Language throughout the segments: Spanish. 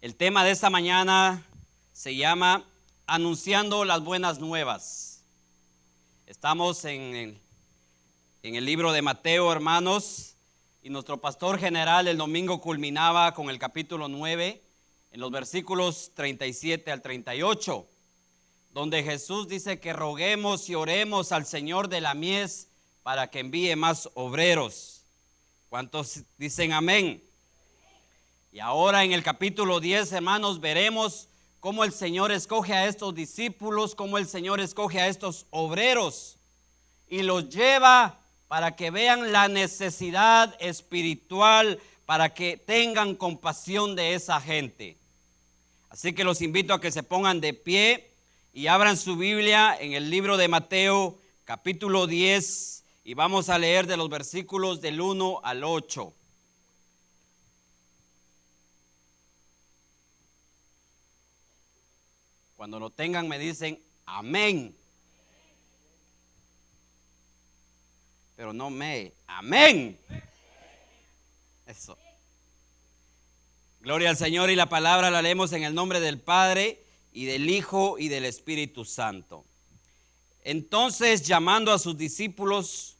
El tema de esta mañana se llama Anunciando las buenas nuevas. Estamos en el libro de Mateo, hermanos, y nuestro pastor general el domingo culminaba con el capítulo 9, en los versículos 37 al 38, donde Jesús dice que roguemos y oremos al Señor de la mies para que envíe más obreros. ¿Cuántos dicen amén? Y ahora en el capítulo 10, hermanos, veremos cómo el Señor escoge a estos discípulos, cómo el Señor escoge a estos obreros y los lleva para que vean la necesidad espiritual, para que tengan compasión de esa gente. Así que los invito a que se pongan de pie y abran su Biblia en el libro de Mateo, capítulo 10, y vamos a leer de los versículos del 1 al 8. Cuando lo tengan me dicen amén. Pero no amén. Eso. Gloria al Señor, y la palabra la leemos en el nombre del Padre y del Hijo y del Espíritu Santo. Entonces, llamando a sus discípulos,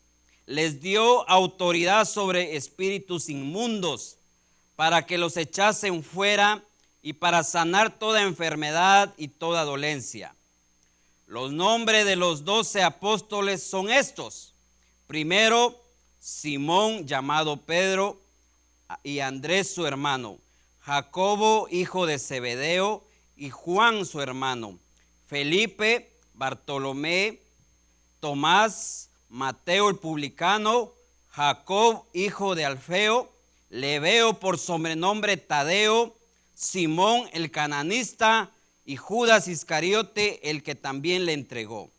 les dio autoridad sobre espíritus inmundos para que los echasen fuera y para sanar toda enfermedad y toda dolencia. Los nombres de los 12 apóstoles son estos. Primero, Simón, llamado Pedro, y Andrés su hermano, Jacobo, hijo de Zebedeo, y Juan su hermano, Felipe, Bartolomé, Tomás, Mateo el publicano, Jacob, hijo de Alfeo, Lebeo por sobrenombre Tadeo, Simón el cananista y Judas Iscariote, el que también le entregó.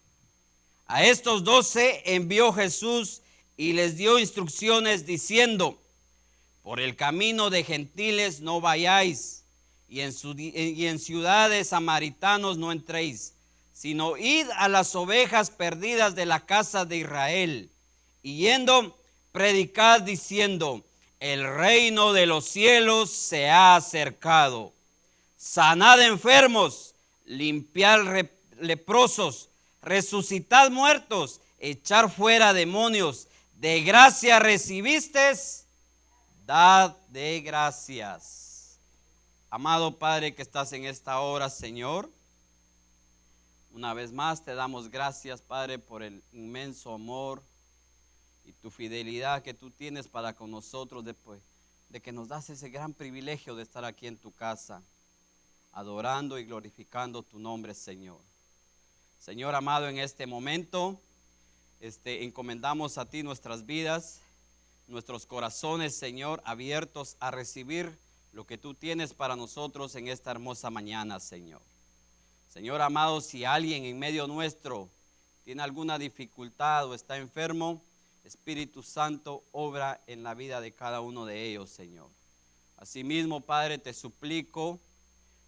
A estos 12 envió Jesús y les dio instrucciones diciendo: por el camino de gentiles no vayáis, y en ciudades samaritanos no entréis, sino id a las ovejas perdidas de la casa de Israel, y yendo, predicad diciendo: el reino de los cielos se ha acercado. Sanad enfermos, limpiad leprosos, resucitad muertos, echar fuera demonios. De gracia recibisteis, dad de gracias. Amado Padre que estás en esta hora, Señor, una vez más te damos gracias, Padre, por el inmenso amor y tu fidelidad que tú tienes para con nosotros, después de que nos das ese gran privilegio de estar aquí en tu casa, adorando y glorificando tu nombre, Señor. Señor amado, en este momento encomendamos a ti nuestras vidas, nuestros corazones, Señor, abiertos a recibir lo que tú tienes para nosotros en esta hermosa mañana, Señor. Señor amado, si alguien en medio nuestro tiene alguna dificultad o está enfermo, Espíritu Santo, obra en la vida de cada uno de ellos, Señor. Asimismo, Padre, te suplico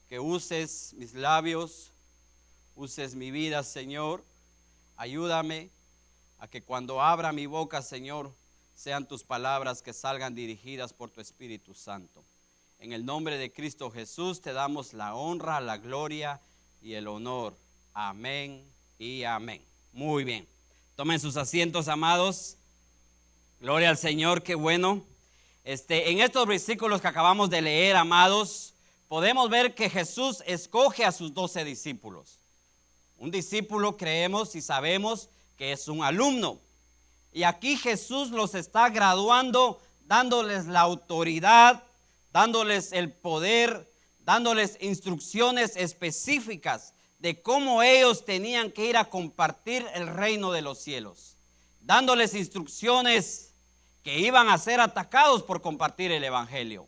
que uses mis labios, uses mi vida, Señor. Ayúdame a que cuando abra mi boca, Señor, sean tus palabras que salgan dirigidas por tu Espíritu Santo. En el nombre de Cristo Jesús te damos la honra, la gloria y el honor. Amén y amén. Muy bien. Tomen sus asientos, amados. Gloria al Señor, qué bueno. En estos versículos que acabamos de leer, amados, podemos ver que Jesús escoge a sus 12 discípulos. Un discípulo creemos y sabemos que es un alumno. Y aquí Jesús los está graduando, dándoles la autoridad, dándoles el poder, dándoles instrucciones específicas de cómo ellos tenían que ir a compartir el reino de los cielos. Dándoles instrucciones que iban a ser atacados por compartir el evangelio.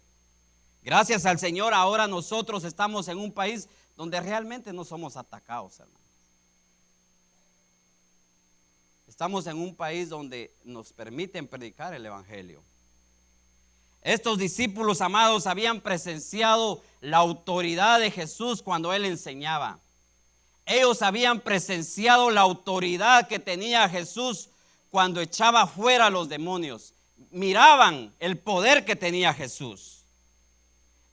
Gracias al Señor, ahora nosotros estamos en un país donde realmente no somos atacados, hermanos. Estamos en un país donde nos permiten predicar el evangelio. Estos discípulos, amados, habían presenciado la autoridad de Jesús cuando Él enseñaba. Ellos habían presenciado la autoridad que tenía Jesús cuando echaba fuera a los demonios. Miraban el poder que tenía Jesús.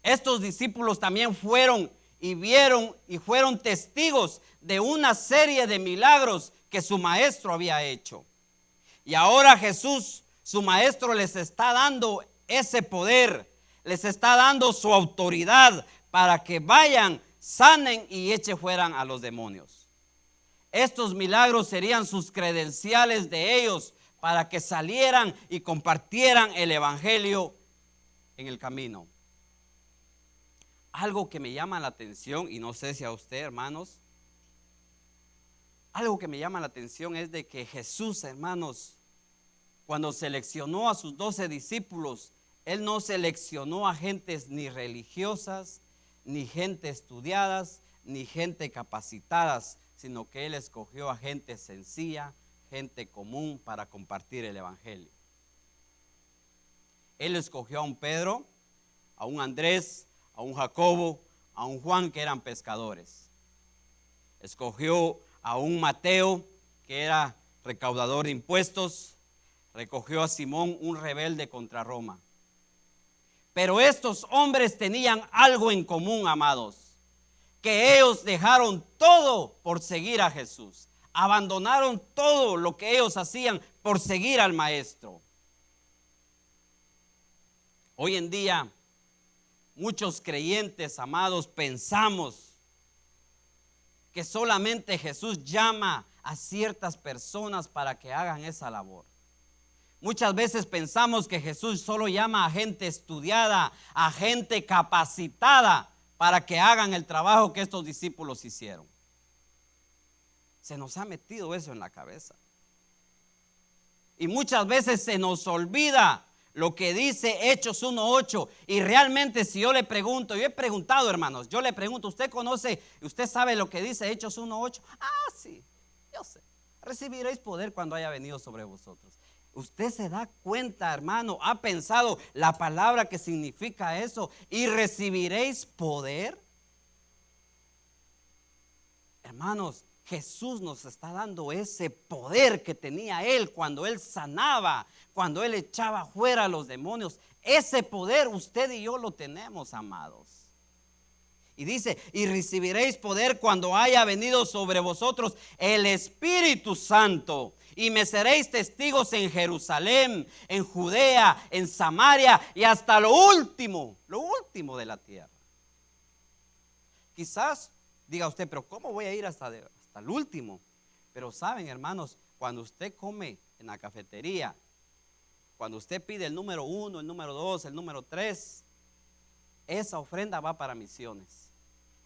Estos discípulos también fueron y vieron y fueron testigos de una serie de milagros que su maestro había hecho. Y ahora Jesús, su maestro, les está dando ese poder, les está dando su autoridad para que vayan, sanen y echen fuera a los demonios. Estos milagros serían sus credenciales de ellos para que salieran y compartieran el evangelio en el camino. Algo que me llama la atención, y no sé si a usted, hermanos, algo que me llama la atención es de que Jesús, hermanos, cuando seleccionó a sus 12 discípulos, Él no seleccionó a gentes ni religiosas, ni gente estudiadas, ni gente capacitadas, sino que Él escogió a gente sencilla, gente común para compartir el evangelio. Él escogió a un Pedro, a un Andrés, a un Jacobo, a un Juan que eran pescadores. Escogió a un Mateo que era recaudador de impuestos. Recogió a Simón, un rebelde contra Roma. Pero estos hombres tenían algo en común, amados, que ellos dejaron todo por seguir a Jesús. Abandonaron todo lo que ellos hacían por seguir al maestro. Hoy en día, muchos creyentes, amados, pensamos que solamente Jesús llama a ciertas personas para que hagan esa labor. Muchas veces pensamos que Jesús solo llama a gente estudiada, a gente capacitada para que hagan el trabajo que estos discípulos hicieron. Se nos ha metido eso en la cabeza. Y muchas veces se nos olvida lo que dice Hechos 1:8. Y realmente si yo le pregunto, yo he preguntado, hermanos, yo le pregunto, ¿usted conoce, usted sabe lo que dice Hechos 1:8? Ah, sí, yo sé. Recibiréis poder cuando haya venido sobre vosotros. Usted se da cuenta, hermano, ha pensado la palabra que significa eso, y recibiréis poder. Hermanos, Jesús nos está dando ese poder que tenía Él cuando Él sanaba, cuando Él echaba fuera a los demonios. Ese poder usted y yo lo tenemos, amados. Y dice, y recibiréis poder cuando haya venido sobre vosotros el Espíritu Santo. Y me seréis testigos en Jerusalén, en Judea, en Samaria y hasta lo último de la tierra. Quizás diga usted, pero ¿cómo voy a ir hasta el último? Pero saben, hermanos, cuando usted come en la cafetería, cuando usted pide el número 1, el número 2, el número 3, esa ofrenda va para misiones.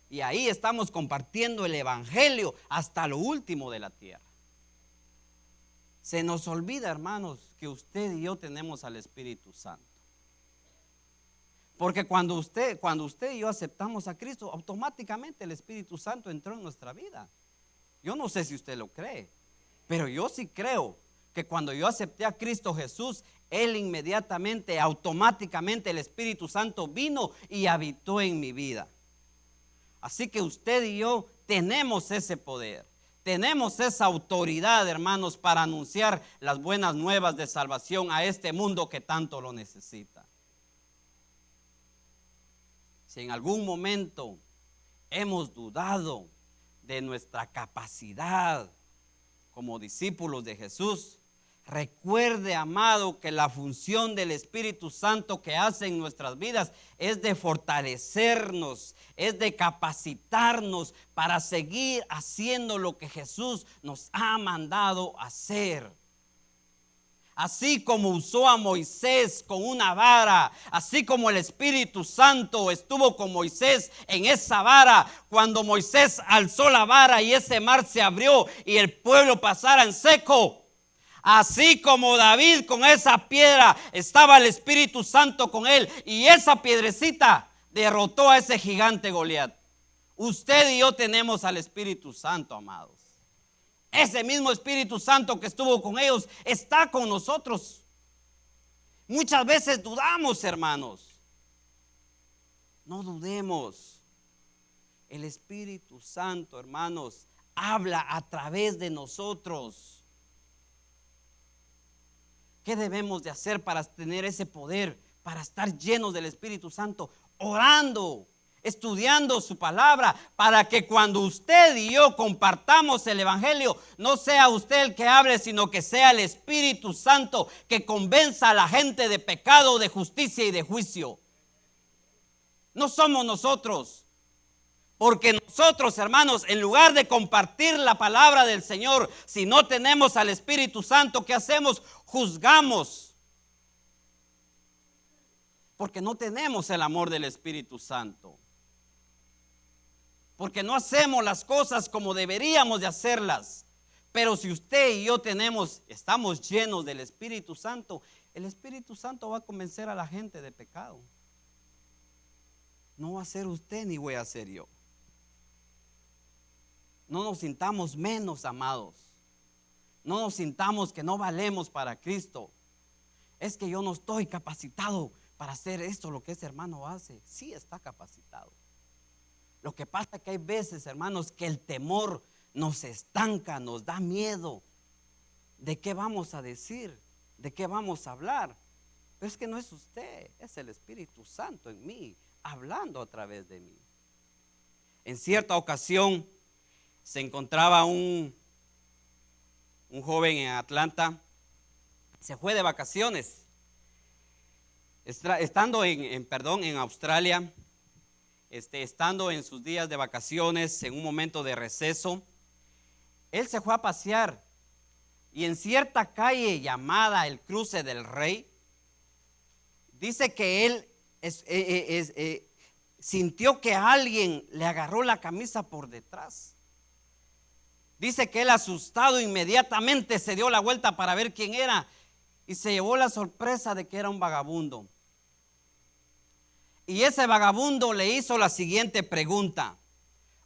Y ahí estamos compartiendo el evangelio hasta lo último de la tierra. Se nos olvida, hermanos, que usted y yo tenemos al Espíritu Santo. Porque cuando usted y yo aceptamos a Cristo, automáticamente el Espíritu Santo entró en nuestra vida. Yo no sé si usted lo cree, pero yo sí creo que cuando yo acepté a Cristo Jesús, Él inmediatamente, automáticamente el Espíritu Santo vino y habitó en mi vida. Así que usted y yo tenemos ese poder. Tenemos esa autoridad, hermanos, para anunciar las buenas nuevas de salvación a este mundo que tanto lo necesita. Si en algún momento hemos dudado de nuestra capacidad como discípulos de Jesús, recuerde, amado, que la función del Espíritu Santo que hace en nuestras vidas es de fortalecernos, es de capacitarnos para seguir haciendo lo que Jesús nos ha mandado hacer. Así como usó a Moisés con una vara, así como el Espíritu Santo estuvo con Moisés en esa vara, cuando Moisés alzó la vara y ese mar se abrió y el pueblo pasara en seco. Así como David con esa piedra, estaba el Espíritu Santo con él, y esa piedrecita derrotó a ese gigante Goliat. Usted y yo tenemos al Espíritu Santo, amados. Ese mismo Espíritu Santo que estuvo con ellos está con nosotros. Muchas veces dudamos, hermanos. No dudemos. El Espíritu Santo, hermanos, habla a través de nosotros. ¿Qué debemos de hacer para tener ese poder, para estar llenos del Espíritu Santo? orando, estudiando su palabra, para que cuando usted y yo compartamos el evangelio, no sea usted el que hable, sino que sea el Espíritu Santo que convenza a la gente de pecado, de justicia y de juicio. No somos nosotros. Porque nosotros, hermanos, en lugar de compartir la palabra del Señor, si no tenemos al Espíritu Santo, ¿qué hacemos? Juzgamos. Porque no tenemos el amor del Espíritu Santo. Porque no hacemos las cosas como deberíamos de hacerlas. Pero si usted y yo estamos llenos del Espíritu Santo, el Espíritu Santo va a convencer a la gente de pecado. No va a ser usted ni voy a ser yo. No nos sintamos menos, amados. No nos sintamos que no valemos para Cristo. Es que yo no estoy capacitado para hacer esto, lo que ese hermano hace. Sí está capacitado. Lo que pasa es que hay veces, hermanos, que el temor nos estanca, nos da miedo. ¿De qué vamos a decir? ¿De qué vamos a hablar? Pero es que no es usted, es el Espíritu Santo en mí, hablando a través de mí. En cierta ocasión se encontraba un joven en Atlanta. Se fue de vacaciones. Estando en Australia, estando en sus días de vacaciones, en un momento de receso, él se fue a pasear. Y en cierta calle llamada el Cruce del Rey, dice que él sintió que alguien le agarró la camisa por detrás. Dice que él, asustado, inmediatamente se dio la vuelta para ver quién era y se llevó la sorpresa de que era un vagabundo. Y ese vagabundo le hizo la siguiente pregunta: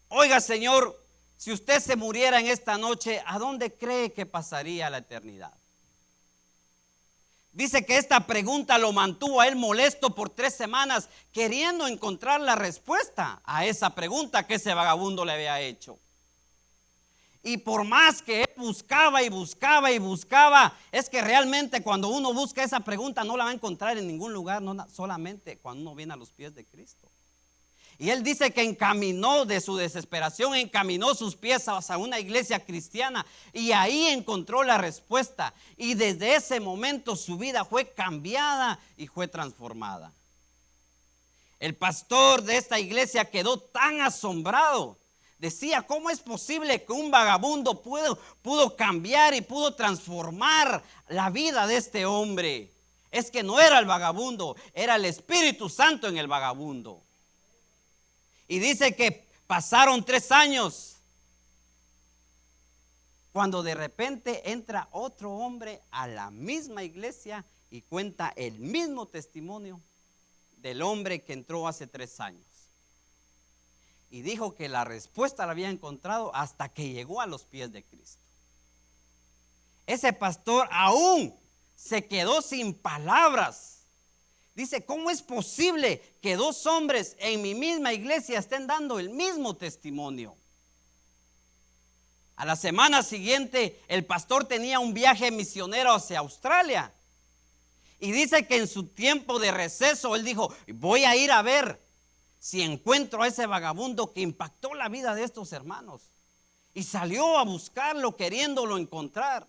oiga, señor, si usted se muriera en esta noche, ¿a dónde cree que pasaría la eternidad? Dice que esta pregunta lo mantuvo a él molesto por 3 semanas, queriendo encontrar la respuesta a esa pregunta que ese vagabundo le había hecho. Y por más que él buscaba y buscaba y buscaba, es que realmente cuando uno busca esa pregunta no la va a encontrar en ningún lugar, no, solamente cuando uno viene a los pies de Cristo. Y él dice que encaminó de su desesperación, encaminó sus pies hacia una iglesia cristiana y ahí encontró la respuesta. Y desde ese momento su vida fue cambiada y fue transformada. El pastor de esta iglesia quedó tan asombrado. Decía, ¿cómo es posible que un vagabundo pudo cambiar y pudo transformar la vida de este hombre? Es que no era el vagabundo, era el Espíritu Santo en el vagabundo. Y dice que pasaron 3 años cuando de repente entra otro hombre a la misma iglesia y cuenta el mismo testimonio del hombre que entró hace 3 años. Y dijo que la respuesta la había encontrado hasta que llegó a los pies de Cristo. Ese pastor aún se quedó sin palabras. Dice, ¿cómo es posible que 2 hombres en mi misma iglesia estén dando el mismo testimonio? A la semana siguiente, el pastor tenía un viaje misionero hacia Australia. Y dice que en su tiempo de receso, él dijo, voy a ir a ver si encuentro a ese vagabundo que impactó la vida de estos hermanos. Y salió a buscarlo, queriéndolo encontrar.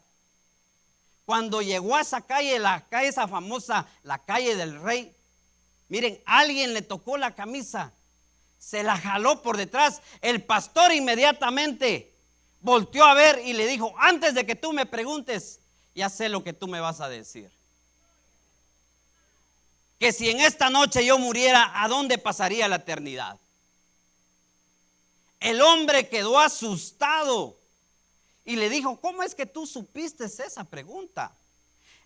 Cuando llegó a esa calle, esa famosa, la calle del Rey, miren, alguien le tocó la camisa, se la jaló por detrás. El pastor inmediatamente volteó a ver y le dijo, antes de que tú me preguntes, ya sé lo que tú me vas a decir. Que si en esta noche yo muriera, ¿a dónde pasaría la eternidad? El hombre quedó asustado y le dijo, ¿cómo es que tú supiste esa pregunta?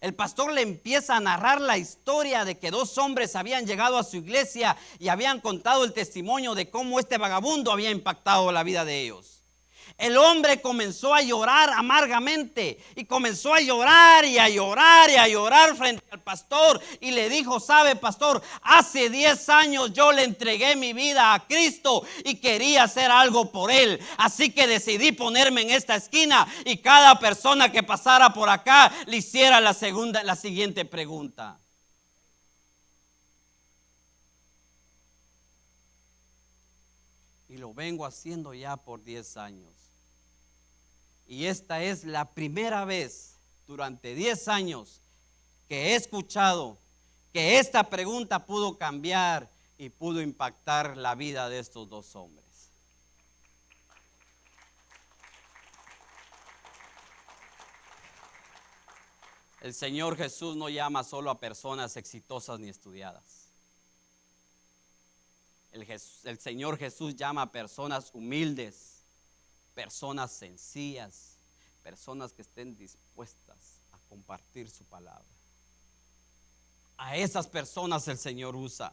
El pastor le empieza a narrar la historia de que 2 hombres habían llegado a su iglesia y habían contado el testimonio de cómo este vagabundo había impactado la vida de ellos. El hombre comenzó a llorar amargamente y comenzó a llorar y a llorar y a llorar frente al pastor y le dijo, ¿sabe, pastor? Hace 10 años yo le entregué mi vida a Cristo y quería hacer algo por él, así que decidí ponerme en esta esquina y cada persona que pasara por acá le hiciera la siguiente pregunta. y lo vengo haciendo ya por 10 años. Y esta es la primera vez durante 10 años que he escuchado que esta pregunta pudo cambiar y pudo impactar la vida de estos dos hombres. El Señor Jesús no llama solo a personas exitosas ni estudiadas. El Señor Jesús llama a personas humildes, personas sencillas, personas que estén dispuestas a compartir su palabra. A esas personas el Señor usa.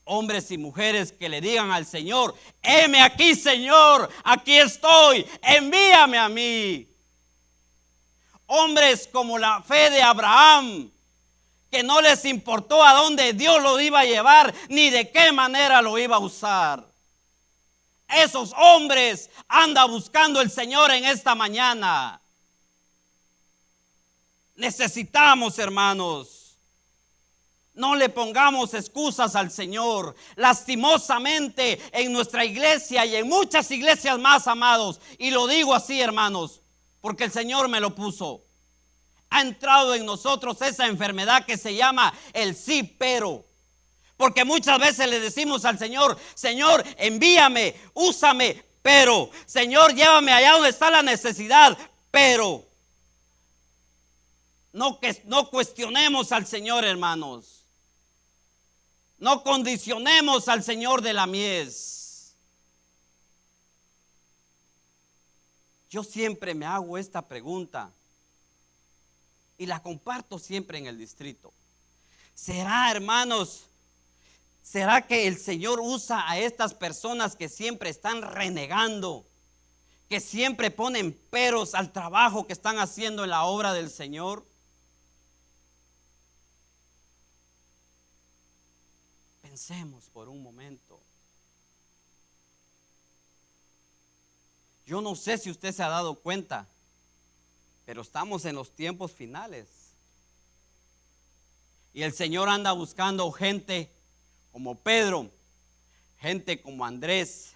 Hombres y mujeres que le digan al Señor: heme aquí, Señor, aquí estoy, envíame a mí. Hombres como la fe de Abraham, que no les importó a dónde Dios lo iba a llevar, ni de qué manera lo iba a usar. Esos hombres anda buscando el Señor en esta mañana. Necesitamos, hermanos, no le pongamos excusas al Señor. Lastimosamente en nuestra iglesia y en muchas iglesias más, amados, y lo digo así, hermanos, porque el Señor me lo puso, ha entrado en nosotros esa enfermedad que se llama el sí pero. Porque muchas veces le decimos al Señor: Señor, envíame, úsame, pero Señor, llévame allá donde está la necesidad, pero no cuestionemos al Señor, hermanos. No condicionemos al Señor de la mies. Yo siempre me hago esta pregunta y la comparto siempre en el distrito. ¿Será, hermanos, será que el Señor usa a estas personas que siempre están renegando, que siempre ponen peros al trabajo que están haciendo en la obra del Señor? Pensemos por un momento. Yo no sé si usted se ha dado cuenta, pero estamos en los tiempos finales. Y el Señor anda buscando gente como Pedro, gente como Andrés,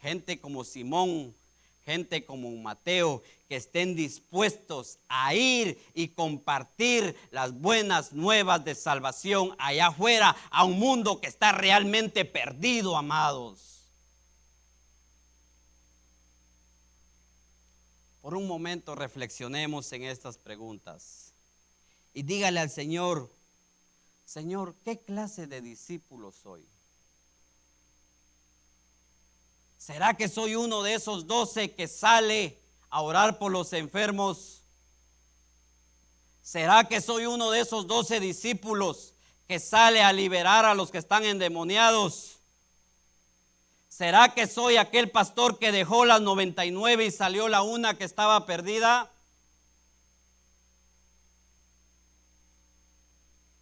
gente como Simón, gente como Mateo, que estén dispuestos a ir y compartir las buenas nuevas de salvación allá afuera, a un mundo que está realmente perdido, amados. Por un momento reflexionemos en estas preguntas y dígale al Señor: Señor, ¿qué clase de discípulo soy? ¿Será que soy uno de esos 12 que sale a orar por los enfermos? ¿Será que soy uno de esos 12 discípulos que sale a liberar a los que están endemoniados? ¿Será que soy aquel pastor que dejó las 99 y salió la una que estaba perdida?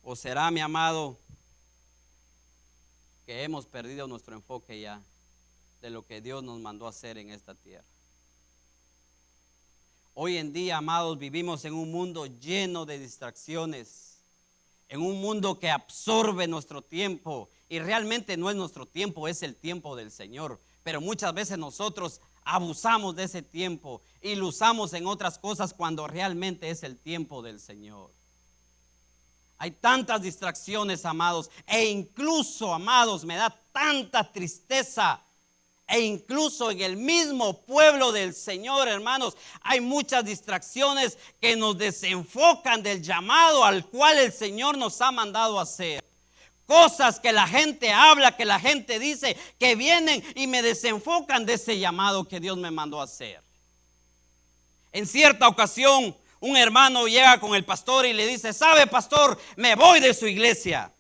¿O será, mi amado, que hemos perdido nuestro enfoque ya de lo que Dios nos mandó a hacer en esta tierra? Hoy en día, amados, vivimos en un mundo lleno de distracciones, en un mundo que absorbe nuestro tiempo, y realmente no es nuestro tiempo, es el tiempo del Señor. Pero muchas veces nosotros abusamos de ese tiempo y lo usamos en otras cosas cuando realmente es el tiempo del Señor. Hay tantas distracciones, amados, e incluso, amados, me da tanta tristeza. E incluso en el mismo pueblo del Señor, hermanos, hay muchas distracciones que nos desenfocan del llamado al cual el Señor nos ha mandado a hacer. Cosas que la gente habla, que la gente dice, que vienen y me desenfocan de ese llamado que Dios me mandó a hacer. En cierta ocasión, un hermano llega con el pastor y le dice: ¿sabe, pastor? Me voy de su iglesia.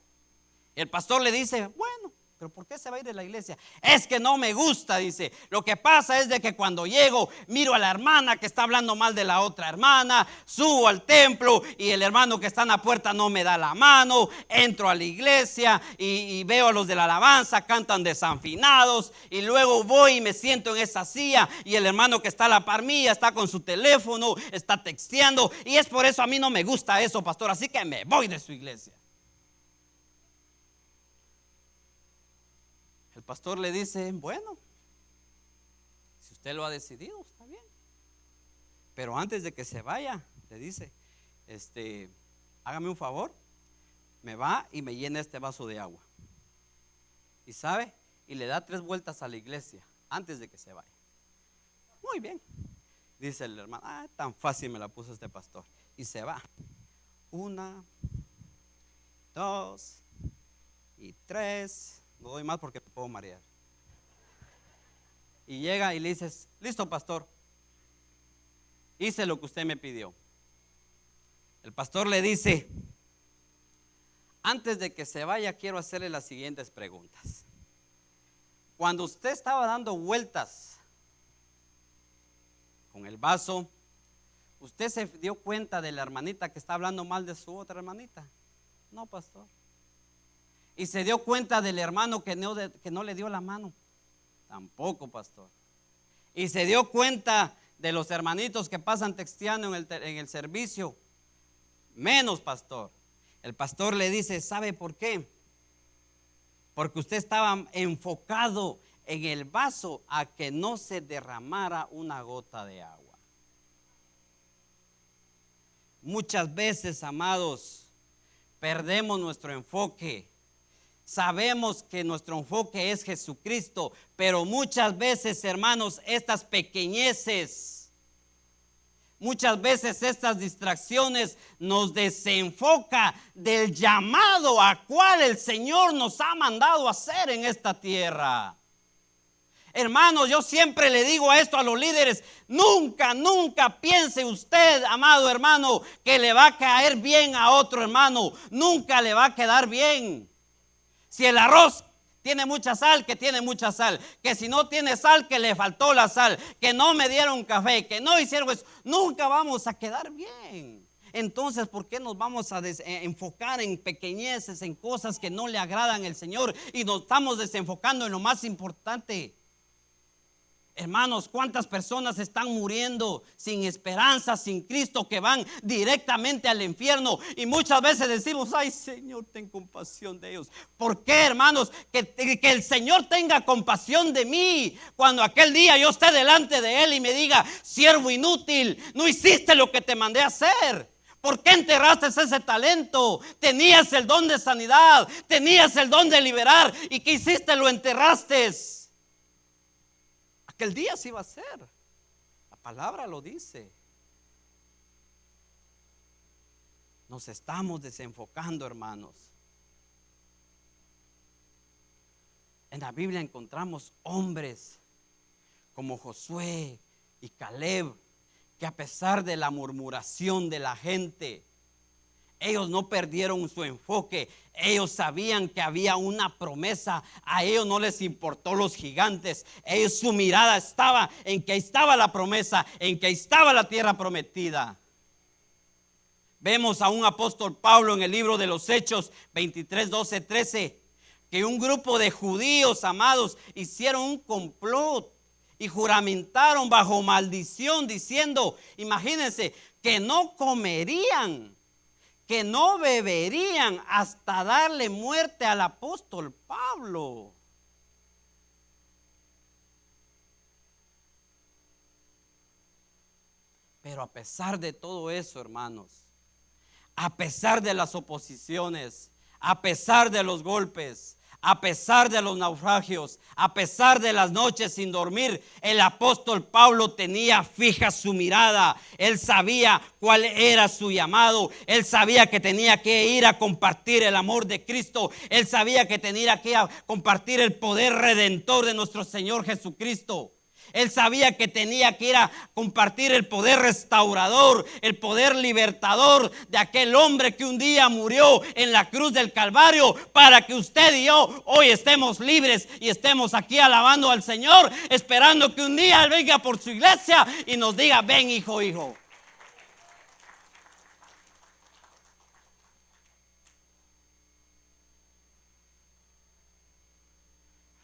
El pastor le dice: bueno, ¿pero por qué se va a ir de la iglesia? Es que no me gusta, dice. Lo que pasa es de que cuando llego, miro a la hermana que está hablando mal de la otra hermana, subo al templo y el hermano que está en la puerta no me da la mano, entro a la iglesia y veo a los de la alabanza, cantan desafinados, y luego voy y me siento en esa silla y el hermano que está a la par mía está con su teléfono, está texteando, y es por eso a mí no me gusta eso, pastor, así que me voy de su iglesia. El pastor le dice: bueno, usted lo ha decidido, está bien. Pero antes de que se vaya, le dice, hágame un favor, me va y me llena este vaso de agua. Y sabe, y le da 3 vueltas a la iglesia antes de que se vaya. Muy bien, dice el hermano, tan fácil me la puso este pastor. Y se va. 1, 2 y 3. No doy más porque me puedo marear. Y llega y le dices, listo pastor, hice lo que usted me pidió. El pastor le dice, antes de que se vaya quiero hacerle las siguientes preguntas. Cuando usted estaba dando vueltas con el vaso, ¿usted se dio cuenta de la hermanita que está hablando mal de su otra hermanita? No, pastor. ¿Y se dio cuenta del hermano que no le dio la mano? Tampoco, pastor. ¿Y se dio cuenta de los hermanitos que pasan texteando en el servicio? Menos, pastor. El pastor le dice, ¿sabe por qué? Porque usted estaba enfocado en el vaso a que no se derramara una gota de agua. Muchas veces, amados, perdemos nuestro enfoque. Sabemos que nuestro enfoque es Jesucristo, pero muchas veces, hermanos, estas pequeñeces, muchas veces estas distracciones nos desenfoca del llamado a cual el Señor nos ha mandado a hacer en esta tierra. Hermanos, yo siempre le digo esto a los líderes: nunca, nunca piense usted, amado hermano, que le va a caer bien a otro hermano. Nunca le va a quedar bien. Si el arroz tiene mucha sal, que tiene mucha sal. Que si no tiene sal, que le faltó la sal. Que no me dieron café, que no hicieron eso. Nunca vamos a quedar bien. Entonces, ¿por qué nos vamos a enfocar en pequeñeces, en cosas que no le agradan al Señor, y nos estamos desenfocando en lo más importante? Hermanos, ¿cuántas personas están muriendo sin esperanza, sin Cristo, que van directamente al infierno? Y muchas veces decimos: ay, Señor, ten compasión de ellos. ¿Por qué, hermanos? Que el Señor tenga compasión de mí cuando aquel día yo esté delante de Él y me diga: siervo inútil, no hiciste lo que te mandé a hacer. ¿Por qué enterraste ese talento? Tenías el don de sanidad, tenías el don de liberar, ¿y qué hiciste? Lo enterraste. Que el día sí va a ser. La palabra lo dice. Nos estamos desenfocando, hermanos. En la Biblia encontramos hombres como Josué y Caleb, que a pesar de la murmuración de la gente, ellos no perdieron su enfoque. Ellos sabían que había una promesa. A ellos no les importó los gigantes. Su mirada estaba en que ahí estaba la promesa, en que ahí estaba la tierra prometida. Vemos a un apóstol Pablo en el libro de los Hechos 23, 12, 13, que un grupo de judíos, amados, hicieron un complot y juramentaron bajo maldición, diciendo, imagínense, que no comerían, que no beberían hasta darle muerte al apóstol Pablo. Pero a pesar de todo eso, hermanos, a pesar de las oposiciones, a pesar de los golpes, a pesar de los naufragios, a pesar de las noches sin dormir, el apóstol Pablo tenía fija su mirada. Él sabía cuál era su llamado. Él sabía que tenía que ir a compartir el amor de Cristo. Él sabía que tenía que ir a compartir el poder redentor de nuestro Señor Jesucristo. Él sabía que tenía que ir a compartir el poder restaurador, el poder libertador de aquel hombre que un día murió en la cruz del Calvario, para que usted y yo hoy estemos libres y estemos aquí alabando al Señor, esperando que un día Él venga por su iglesia y nos diga: ven, hijo, hijo.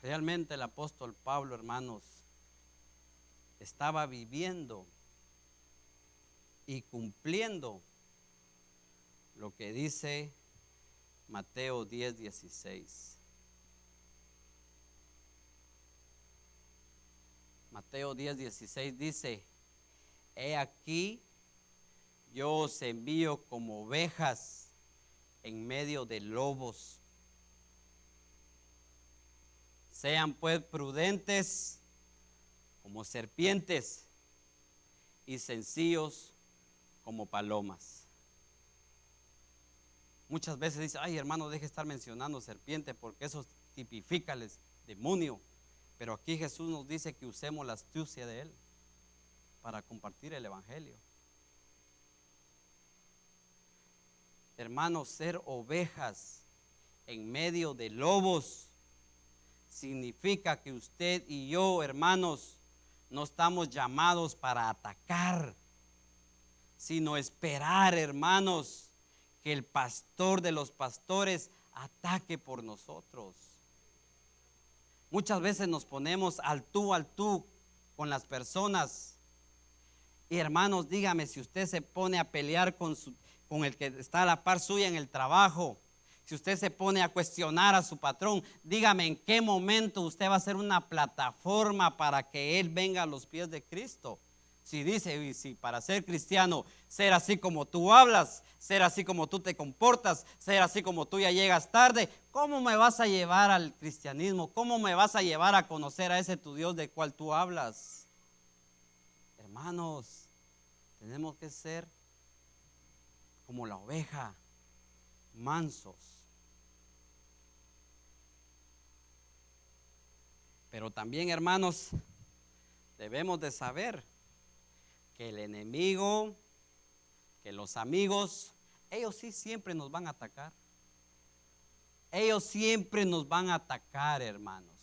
Realmente el apóstol Pablo, hermanos, estaba viviendo y cumpliendo lo que dice Mateo 10:16. Mateo 10:16 dice: he aquí, yo os envío como ovejas en medio de lobos. Sean pues prudentes como serpientes y sencillos como palomas. Muchas veces dice: ay, hermano, deje de estar mencionando serpiente porque eso tipifica al demonio. Pero aquí Jesús nos dice que usemos la astucia de Él para compartir el evangelio. Hermanos, ser ovejas en medio de lobos significa que usted y yo, hermanos, no estamos llamados para atacar, sino esperar, hermanos, que el pastor de los pastores ataque por nosotros. Muchas veces nos ponemos al tú con las personas. Y hermanos, dígame, si usted se pone a pelear con el que está a la par suya en el trabajo, si usted se pone a cuestionar a su patrón, dígame en qué momento usted va a ser una plataforma para que él venga a los pies de Cristo. Si dice, si para ser cristiano, ser así como tú hablas, ser así como tú te comportas, ser así como tú ya llegas tarde, ¿cómo me vas a llevar al cristianismo? ¿Cómo me vas a llevar a conocer a ese tu Dios del cual tú hablas? Hermanos, tenemos que ser como la oveja, mansos. Pero también, hermanos, debemos de saber que el enemigo, que los amigos, ellos sí siempre nos van a atacar. Ellos siempre nos van a atacar, hermanos.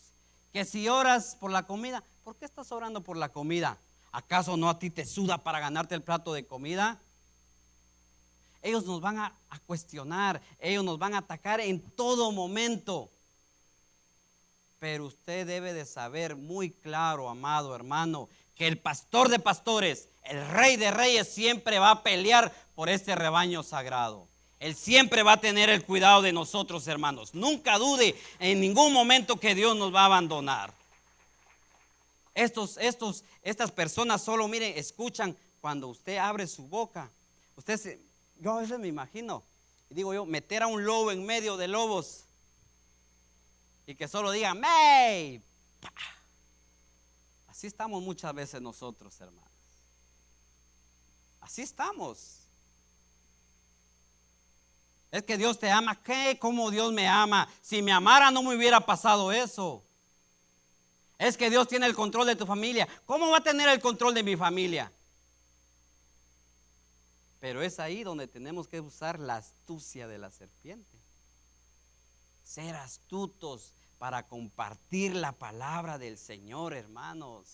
Que si oras por la comida, ¿por qué estás orando por la comida? ¿Acaso no a ti te suda para ganarte el plato de comida? Ellos nos van a cuestionar, ellos nos van a atacar en todo momento. Pero usted debe de saber muy claro, amado hermano, que el pastor de pastores, el rey de reyes, siempre va a pelear por este rebaño sagrado. Él siempre va a tener el cuidado de nosotros, hermanos. Nunca dude en ningún momento que Dios nos va a abandonar. Estas personas solo, miren, escuchan cuando usted abre su boca. Yo a veces me imagino, y digo yo, meter a un lobo en medio de lobos y que solo diga ¡Mey! Así estamos muchas veces nosotros, hermanos. Así estamos. Es que Dios te ama. ¿Qué? ¿Cómo Dios me ama? Si me amara no me hubiera pasado eso. Es que Dios tiene el control de tu familia. ¿Cómo va a tener el control de mi familia? Pero es ahí donde tenemos que usar la astucia de la serpiente. Ser astutos para compartir la palabra del Señor, hermanos.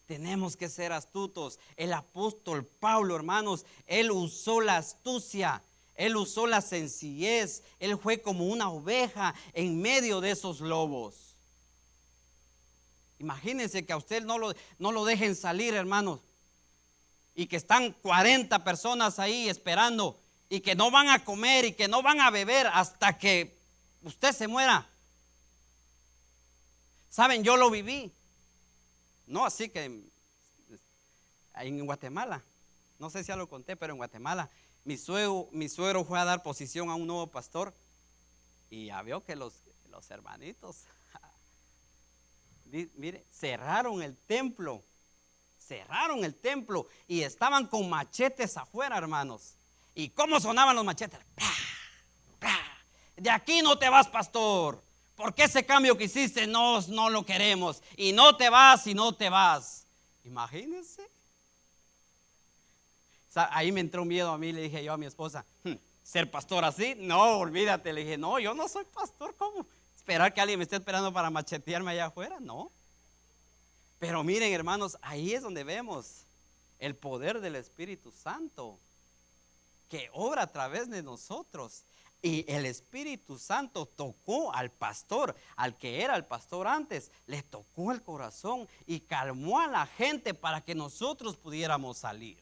Tenemos que ser astutos. El apóstol Pablo, hermanos, él usó la astucia, él usó la sencillez. Él fue como una oveja en medio de esos lobos. Imagínense que a usted no lo dejen salir, hermanos, y que están 40 personas ahí esperando y que no van a comer y que no van a beber hasta que usted se muera. Saben, yo lo viví. No así que en Guatemala, no sé si ya lo conté, pero en Guatemala mi suegro fue a dar posición a un nuevo pastor y ya vio que los hermanitos, mire, cerraron el templo y estaban con machetes afuera, hermanos. ¿Y cómo sonaban los machetes? ¡Plah! ¡Plah! De aquí no te vas, pastor, porque ese cambio que hiciste no lo queremos, y no te vas y no te vas. Imagínense. Ahí me entró miedo a mí. Le dije yo a mi esposa, ¿ser pastor así? No, olvídate. Le dije, no, yo no soy pastor. ¿Cómo? ¿Esperar que alguien me esté esperando para machetearme allá afuera? No. Pero miren, hermanos, ahí es donde vemos el poder del Espíritu Santo que obra a través de nosotros. Y el Espíritu Santo tocó al pastor, al que era el pastor antes, le tocó el corazón y calmó a la gente para que nosotros pudiéramos salir.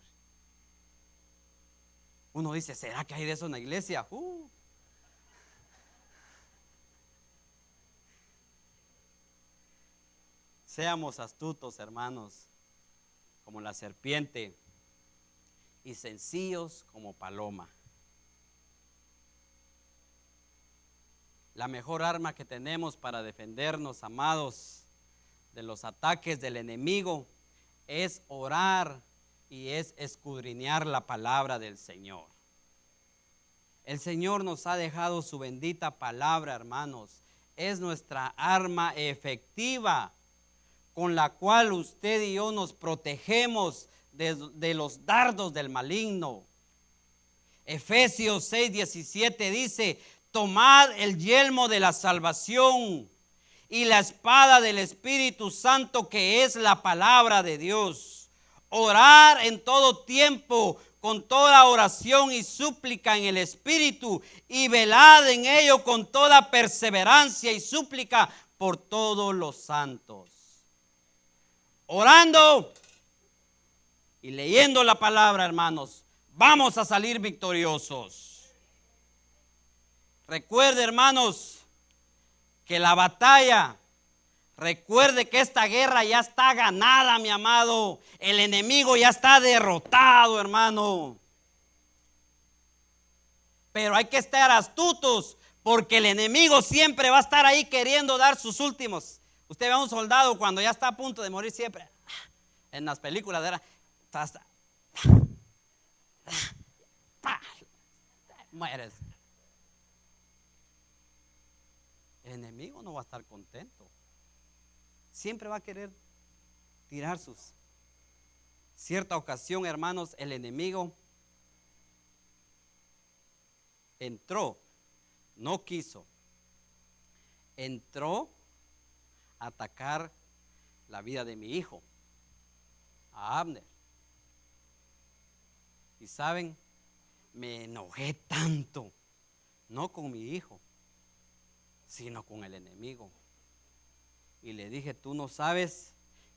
Uno dice, ¿será que hay de eso en la iglesia? Seamos astutos, hermanos, como la serpiente, y sencillos como paloma. La mejor arma que tenemos para defendernos, amados, de los ataques del enemigo es orar y es escudriñar la palabra del Señor. El Señor nos ha dejado su bendita palabra, hermanos. Es nuestra arma efectiva con la cual usted y yo nos protegemos de los dardos del maligno. Efesios 6:17 dice: tomad el yelmo de la salvación y la espada del Espíritu Santo, que es la palabra de Dios. Orar en todo tiempo con toda oración y súplica en el Espíritu, y velad en ello con toda perseverancia y súplica por todos los santos. Orando y leyendo la palabra, hermanos, vamos a salir victoriosos. Recuerde, hermanos, que la batalla, recuerde que esta guerra ya está ganada, mi amado. El enemigo ya está derrotado, hermano. Pero hay que estar astutos, porque el enemigo siempre va a estar ahí queriendo dar sus últimos. Usted ve a un soldado cuando ya está a punto de morir, siempre en las películas era mueres. El enemigo no va a estar contento. Siempre va a querer tirar sus. Cierta ocasión, hermanos, el enemigo entró, no quiso, entró a atacar la vida de mi hijo, a Abner. Y saben, me enojé tanto, no con mi hijo, sino con el enemigo. Y le dije: tú no sabes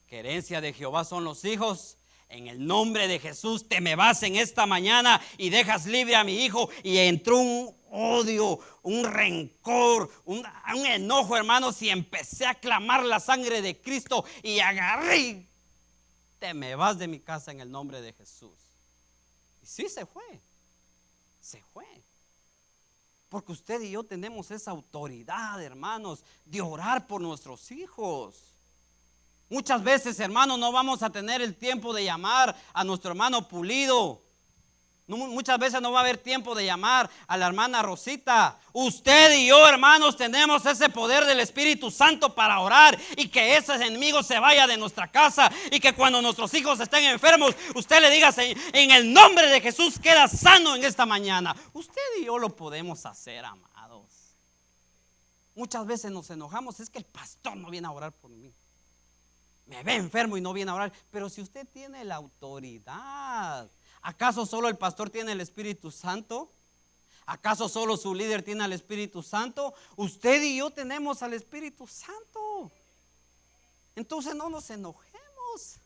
que herencia de Jehová son los hijos. En el nombre de Jesús te me vas en esta mañana y dejas libre a mi hijo. Y entró un odio, un rencor, un enojo, hermanos, y empecé a clamar la sangre de Cristo y agarré: te me vas de mi casa en el nombre de Jesús. Y sí, se fue. Porque usted y yo tenemos esa autoridad, hermanos, de orar por nuestros hijos. Muchas veces, hermanos, no vamos a tener el tiempo de llamar a nuestro hermano Pulido. Muchas veces no va a haber tiempo de llamar a la hermana Rosita. Usted y yo, hermanos, tenemos ese poder del Espíritu Santo para orar y que ese enemigo se vaya de nuestra casa, y que cuando nuestros hijos estén enfermos, usted le diga: en el nombre de Jesús, queda sano en esta mañana. Usted y yo lo podemos hacer, amados. Muchas veces nos enojamos: es que el pastor no viene a orar por mí, me ve enfermo y no viene a orar. Pero si usted tiene la autoridad, ¿acaso solo el pastor tiene el Espíritu Santo? ¿Acaso solo su líder tiene al Espíritu Santo? Usted y yo tenemos al Espíritu Santo. Entonces no nos enojemos,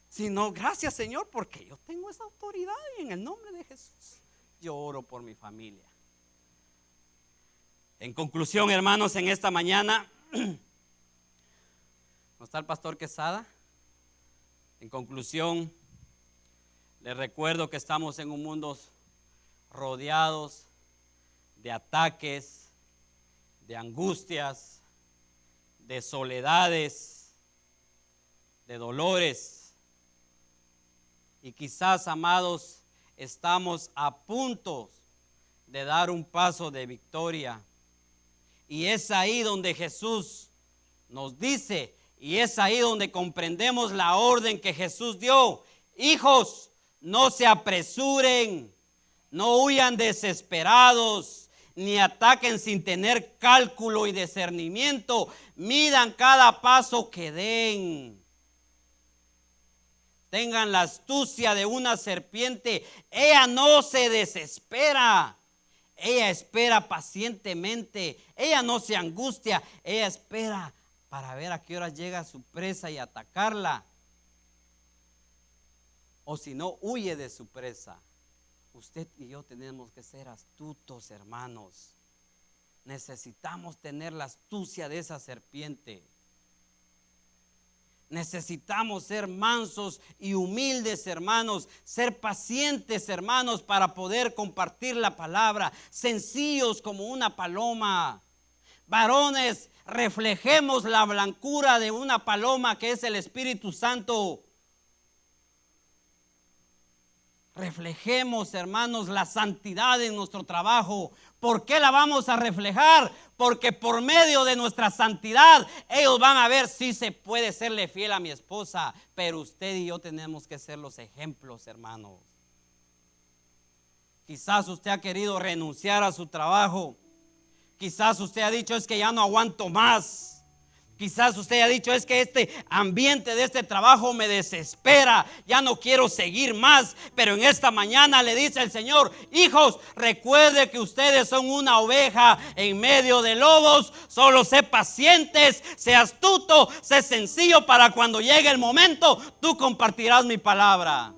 sino: gracias, Señor, porque yo tengo esa autoridad, y en el nombre de Jesús yo oro por mi familia. En conclusión, hermanos, en esta mañana ¿no está el pastor Quesada? En conclusión, les recuerdo que estamos en un mundo rodeados de ataques, de angustias, de soledades, de dolores. Y quizás, amados, estamos a punto de dar un paso de victoria. Y es ahí donde Jesús nos dice, y es ahí donde comprendemos la orden que Jesús dio: hijos, no se apresuren, no huyan desesperados, ni ataquen sin tener cálculo y discernimiento. Midan cada paso que den. Tengan la astucia de una serpiente. Ella no se desespera, ella espera pacientemente. Ella no se angustia, ella espera para ver a qué hora llega su presa y atacarla. O si no, huye de su presa. Usted y yo tenemos que ser astutos, hermanos. Necesitamos tener la astucia de esa serpiente. Necesitamos ser mansos y humildes, hermanos, ser pacientes, hermanos, para poder compartir la palabra, sencillos como una paloma. Varones, reflejemos la blancura de una paloma que es el Espíritu Santo. Reflejemos, hermanos, la santidad en nuestro trabajo. ¿Por qué la vamos a reflejar? Porque por medio de nuestra santidad ellos van a ver si se puede serle fiel a mi esposa. Pero usted y yo tenemos que ser los ejemplos, hermanos. Quizás usted ha querido renunciar a su trabajo. Quizás usted ha dicho, es que ya no aguanto más. Quizás usted ha dicho, es que este ambiente de este trabajo me desespera, ya no quiero seguir más. Pero en esta mañana le dice el Señor: hijos, recuerde que ustedes son una oveja en medio de lobos. Solo sé pacientes, sé astuto, sé sencillo, para cuando llegue el momento tú compartirás mi palabra.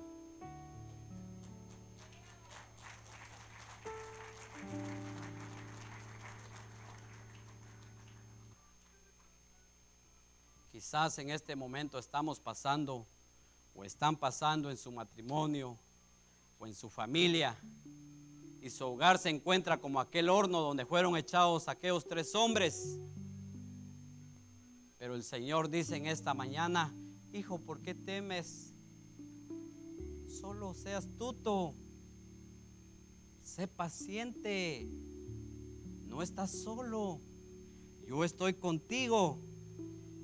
Quizás en este momento estamos pasando o están pasando en su matrimonio o en su familia, y su hogar se encuentra como aquel horno donde fueron echados aquellos 3 hombres. Pero el Señor dice en esta mañana: hijo, ¿por qué temes? Solo sé astuto, sé paciente, no estás solo, yo estoy contigo.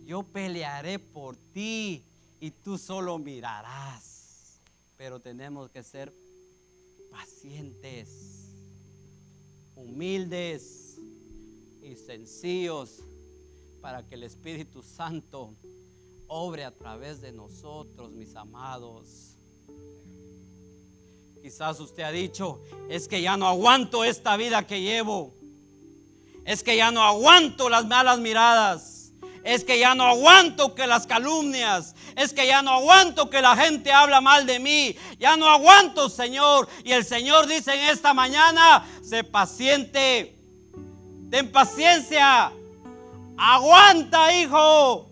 Yo pelearé por ti y tú solo mirarás. Pero tenemos que ser pacientes, humildes y sencillos, para que el Espíritu Santo obre a través de nosotros, mis amados. Quizás usted ha dicho, es que ya no aguanto esta vida que llevo. Es que ya no aguanto las malas miradas. Es que ya no aguanto que las calumnias. Es que ya no aguanto que la gente habla mal de mí. Ya no aguanto, Señor. Y el Señor dice en esta mañana: sé paciente, ten paciencia, aguanta, hijo,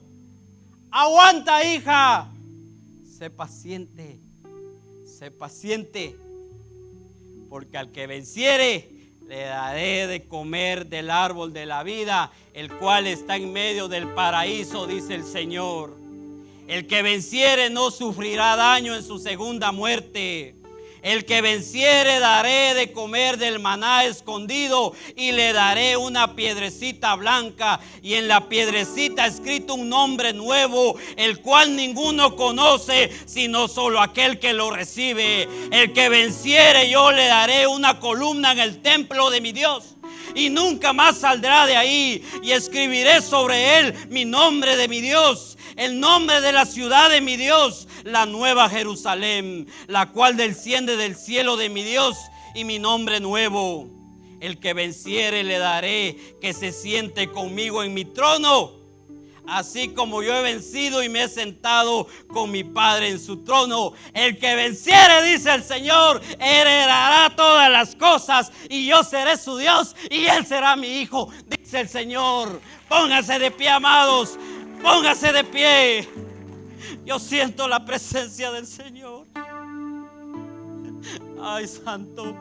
aguanta, hija. Sé paciente, porque al que venciere le daré de comer del árbol de la vida, el cual está en medio del paraíso, dice el Señor. El que venciere no sufrirá daño en su segunda muerte. El que venciere daré de comer del maná escondido, y le daré una piedrecita blanca, y en la piedrecita escrito un nombre nuevo, el cual ninguno conoce sino solo aquel que lo recibe. El que venciere, yo le daré una columna en el templo de mi Dios, y nunca más saldrá de ahí. Y escribiré sobre él mi nombre de mi Dios, el nombre de la ciudad de mi Dios, la nueva Jerusalén, la cual desciende del cielo de mi Dios, y mi nombre nuevo. El que venciere le daré que se siente conmigo en mi trono, así como yo he vencido y me he sentado con mi Padre en su trono. El que venciere, dice el Señor, heredará todas las cosas, y yo seré su Dios y él será mi hijo, dice el Señor. Póngase de pie, amados, póngase de pie. Yo siento la presencia del Señor. Ay, santo.